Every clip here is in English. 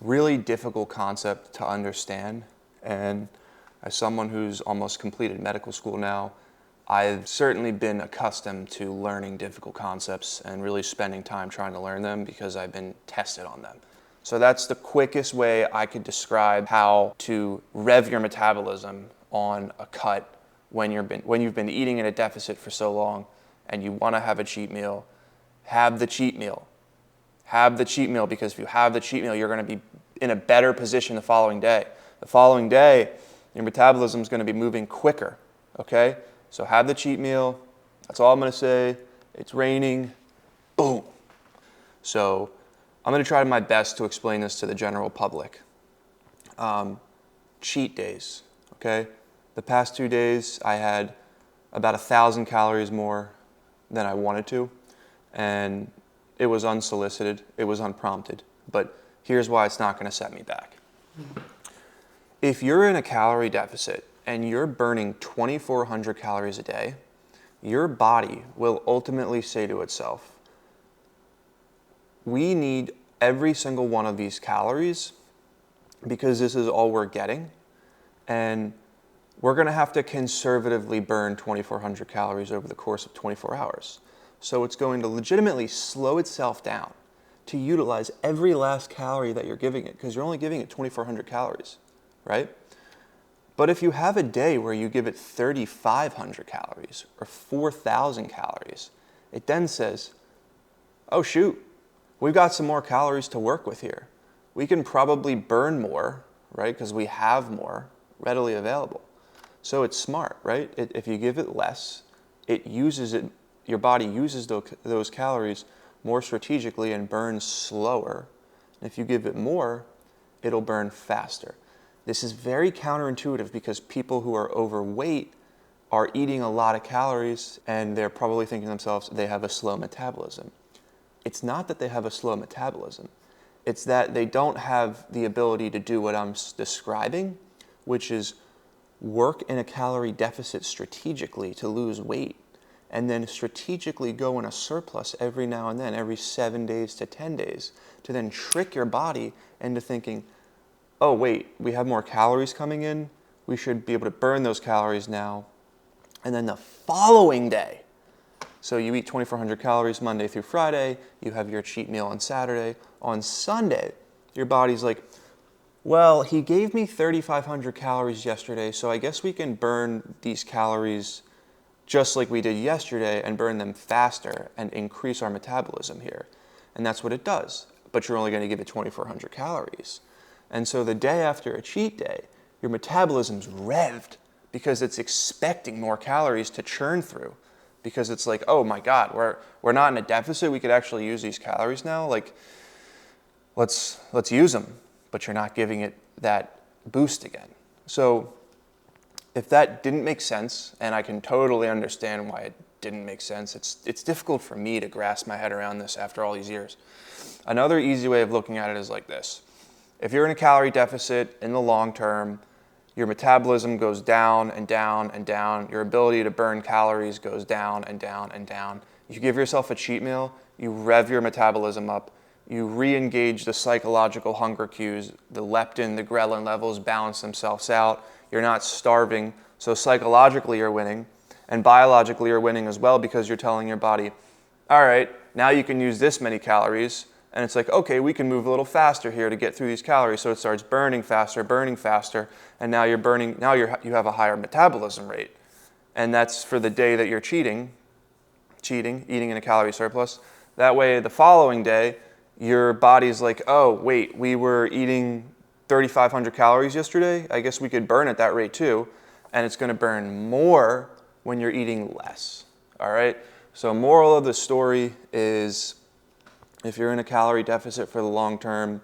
Really difficult concept to understand. And as someone who's almost completed medical school now, I've certainly been accustomed to learning difficult concepts and really spending time trying to learn them because I've been tested on them. So that's the quickest way I could describe how to rev your metabolism on a cut when you've been eating at a deficit for so long and you want to have a cheat meal. Have the cheat meal. Have the cheat meal, because if you have the cheat meal, you're going to be in a better position the following day. The following day, your metabolism is going to be moving quicker, okay? So have the cheat meal. That's all I'm going to say. It's raining. Boom. So I'm going to try my best to explain this to the general public. Cheat days, okay? The past 2 days, I had about 1,000 calories more than I wanted to, and it was unsolicited, it was unprompted, but here's why it's not going to set me back. If you're in a calorie deficit and you're burning 2,400 calories a day, your body will ultimately say to itself, we need every single one of these calories because this is all we're getting, and we're going to have to conservatively burn 2,400 calories over the course of 24 hours. So it's going to legitimately slow itself down to utilize every last calorie that you're giving it, because you're only giving it 2,400 calories, right? But if you have a day where you give it 3,500 calories or 4,000 calories, it then says, oh shoot, we've got some more calories to work with here. We can probably burn more, right? Because we have more readily available. So it's smart, right? If you give it less, your body uses those calories more strategically and burns slower. And if you give it more, it'll burn faster. This is very counterintuitive because people who are overweight are eating a lot of calories and they're probably thinking to themselves they have a slow metabolism. It's not that they have a slow metabolism. It's that they don't have the ability to do what I'm describing, which is work in a calorie deficit strategically to lose weight, and then strategically go in a surplus every now and then, every 7 days to 10 days, to then trick your body into thinking, oh wait, we have more calories coming in, we should be able to burn those calories now. And then the following day, so you eat 2,400 calories Monday through Friday, you have your cheat meal on Saturday. On Sunday, your body's like, well, he gave me 3,500 calories yesterday, so I guess we can burn these calories just like we did yesterday and burn them faster and increase our metabolism here. And that's what it does. But you're only going to give it 2,400 calories. And so the day after a cheat day, your metabolism's revved because it's expecting more calories to churn through. Because it's like, oh my God, we're not in a deficit. We could actually use these calories now. Like, let's use them. But you're not giving it that boost again. So if that didn't make sense, and I can totally understand why it didn't make sense, it's difficult for me to grasp my head around this after all these years. Another easy way of looking at it is like this. If you're in a calorie deficit in the long term, your metabolism goes down and down and down. Your ability to burn calories goes down and down and down. You give yourself a cheat meal, you rev your metabolism up, you re-engage the psychological hunger cues, the leptin, the ghrelin levels balance themselves out. You're not starving, so psychologically you're winning, and biologically you're winning as well because you're telling your body, all right, now you can use this many calories, and it's like, okay, we can move a little faster here to get through these calories, so it starts burning faster, and now you have a higher metabolism rate, and that's for the day that you're eating in a calorie surplus. That way, the following day, your body's like, oh, wait, we were eating 3,500 calories yesterday. I guess we could burn at that rate too. And it's going to burn more when you're eating less. All right? So moral of the story is if you're in a calorie deficit for the long term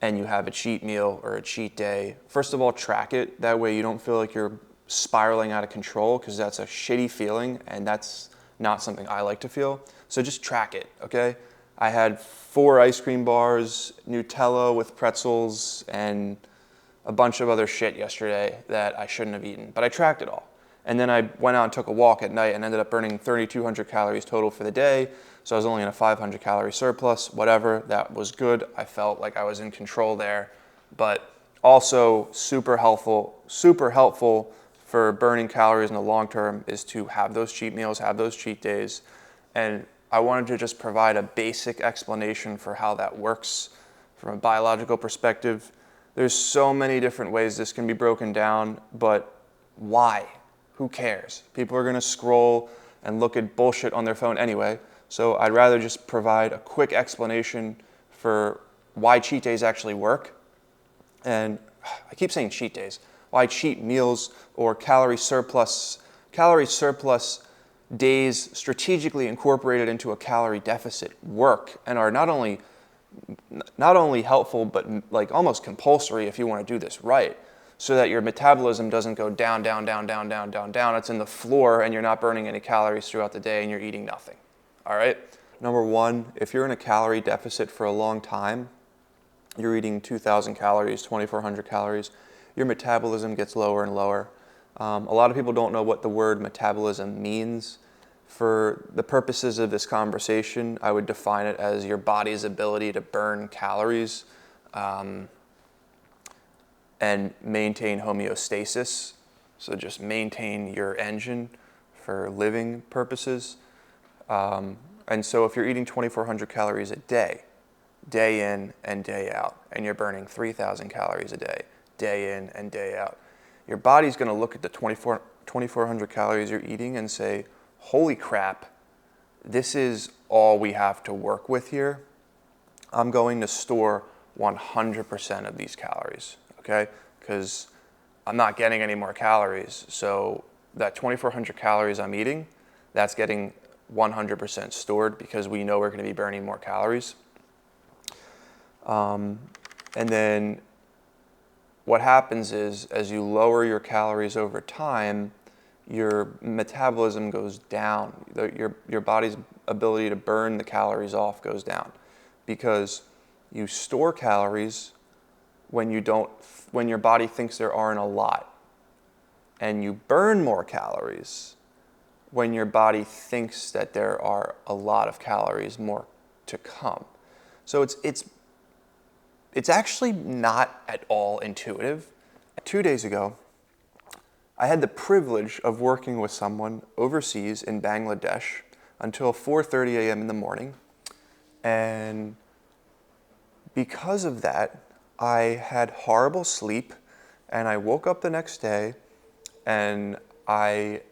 and you have a cheat meal or a cheat day, first of all, track it. That way you don't feel like you're spiraling out of control, because that's a shitty feeling and that's not something I like to feel. So just track it, okay? I had 4 ice cream bars, Nutella with pretzels, and a bunch of other shit yesterday that I shouldn't have eaten. But I tracked it all. And then I went out and took a walk at night and ended up burning 3,200 calories total for the day. So I was only in a 500 calorie surplus, whatever. That was good. I felt like I was in control there. But also super helpful for burning calories in the long term is to have those cheat meals, have those cheat days. And I wanted to just provide a basic explanation for how that works from a biological perspective. There's so many different ways this can be broken down, but why? Who cares? People are gonna scroll and look at bullshit on their phone anyway. So I'd rather just provide a quick explanation for why cheat days actually work. And I keep saying cheat days. Why cheat meals or calorie surplus days strategically incorporated into a calorie deficit work and are not only helpful, but like almost compulsory if you want to do this right, so that your metabolism doesn't go down. It's in the floor and you're not burning any calories throughout the day and you're eating nothing. All right. Number one, if you're in a calorie deficit for a long time, you're eating 2,000 calories, 2,400 calories, your metabolism gets lower and lower. A lot of people don't know what the word metabolism means. For the purposes of this conversation, I would define it as your body's ability to burn calories and maintain homeostasis. So just maintain your engine for living purposes. And so if you're eating 2,400 calories a day in and day out, and you're burning 3,000 calories a day in and day out, your body's going to look at the 2,400 calories you're eating and say, holy crap, this is all we have to work with here. I'm going to store 100% of these calories, okay? Because I'm not getting any more calories. So that 2,400 calories I'm eating, that's getting 100% stored because we know we're going to be burning more calories. And then what happens is, as you lower your calories over time, your metabolism goes down. Your body's ability to burn the calories off goes down because you store calories when your body thinks there aren't a lot. And you burn more calories when your body thinks that there are a lot of calories more to come. So it's actually not at all intuitive. 2 days ago, I had the privilege of working with someone overseas in Bangladesh until 4:30 a.m. in the morning. And because of that, I had horrible sleep and I woke up the next day and I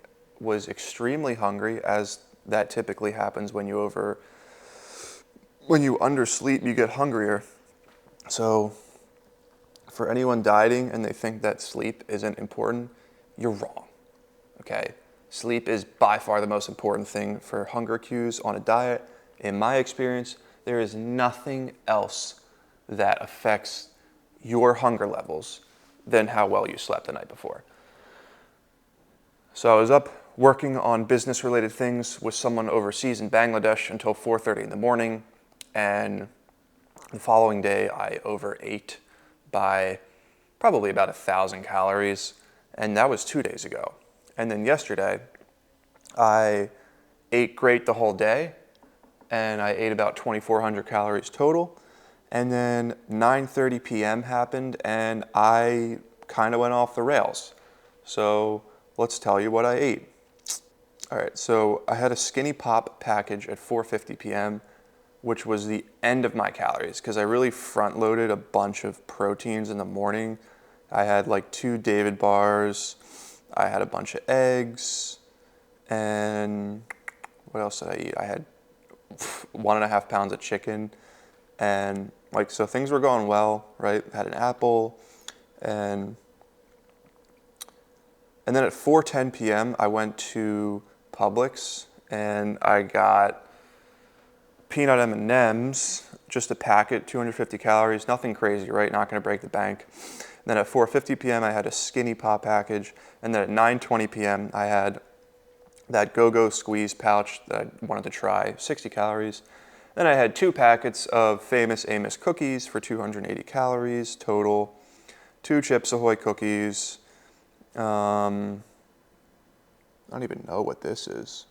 was extremely hungry, as that typically happens when you undersleep, you get hungrier. So for anyone dieting and they think that sleep isn't important, you're wrong, okay? Sleep is by far the most important thing for hunger cues on a diet. In my experience, there is nothing else that affects your hunger levels than how well you slept the night before. So I was up working on business-related things with someone overseas in Bangladesh until 4:30 in the morning, and the following day I overate by probably about 1,000 calories, and that was 2 days ago. And then yesterday, I ate great the whole day, and I ate about 2,400 calories total. And then 9:30 p.m. happened, and I kind of went off the rails. So let's tell you what I ate. All right, so I had a Skinny Pop package at 4:50 p.m., which was the end of my calories, because I really front-loaded a bunch of proteins in the morning. I had like 2 David bars, I had a bunch of eggs, and what else did I eat? I had 1.5 pounds of chicken, and so things were going well, right? I had an apple, and then at 4:10 p.m. I went to Publix, and I got peanut M&Ms, just a packet, 250 calories, nothing crazy, right? Not going to break the bank. And then at 4:50 p.m. I had a Skinny Pop package, and then at 9:20 p.m. I had that Go-Go Squeeze pouch that I wanted to try, 60 calories. Then I had 2 packets of Famous Amos cookies for 280 calories total, 2 Chips Ahoy cookies, I don't even know what this is.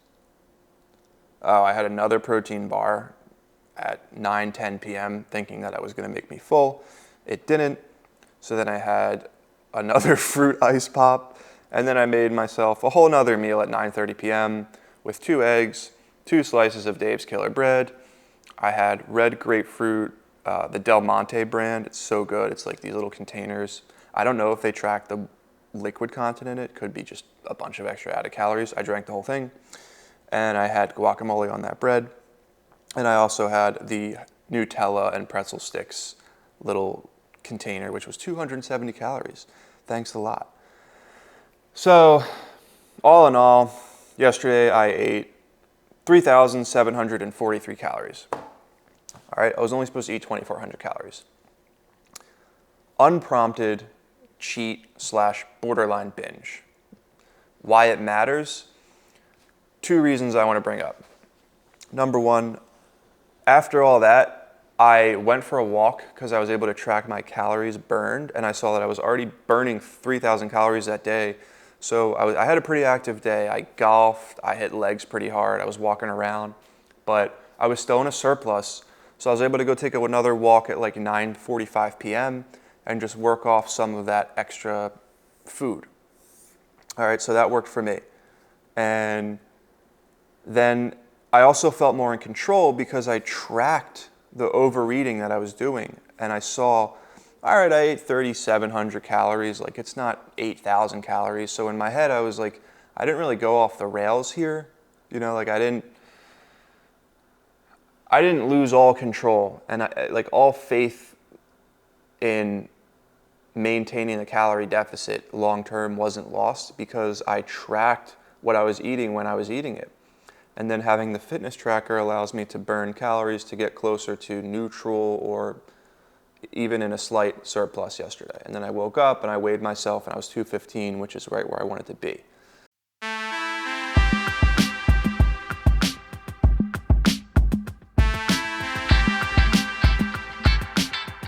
Oh, I had another protein bar at 9:10 p.m. thinking that it was going to make me full. It didn't. So then I had another fruit ice pop, and then I made myself a whole nother meal at 9:30 p.m. with 2 eggs, 2 slices of Dave's Killer Bread. I had red grapefruit, the Del Monte brand. It's so good. It's like these little containers. I don't know if they track the liquid content in it. Could be just a bunch of extra added calories. I drank the whole thing. And I had guacamole on that bread. And I also had the Nutella and pretzel sticks little container, which was 270 calories. Thanks a lot. So, all in all, yesterday I ate 3,743 calories. All right, I was only supposed to eat 2,400 calories. Unprompted cheat / borderline binge. Why it matters? 2 reasons I want to bring up. Number 1, after all that, I went for a walk because I was able to track my calories burned, and I saw that I was already burning 3,000 calories that day. So I had a pretty active day. I golfed, I hit legs pretty hard, I was walking around, but I was still in a surplus. So I was able to go take another walk at like 9:45 p.m. and just work off some of that extra food. All right, so that worked for me. And then I also felt more in control because I tracked the overeating that I was doing. And I saw, all right, I ate 3,700 calories. Like, it's not 8,000 calories. So in my head, I was like, I didn't really go off the rails here. You know, like I didn't lose all control. And like all faith in maintaining the calorie deficit long-term wasn't lost because I tracked what I was eating when I was eating it. And then having the fitness tracker allows me to burn calories to get closer to neutral or even in a slight surplus yesterday. And then I woke up and I weighed myself and I was 215, which is right where I wanted to be.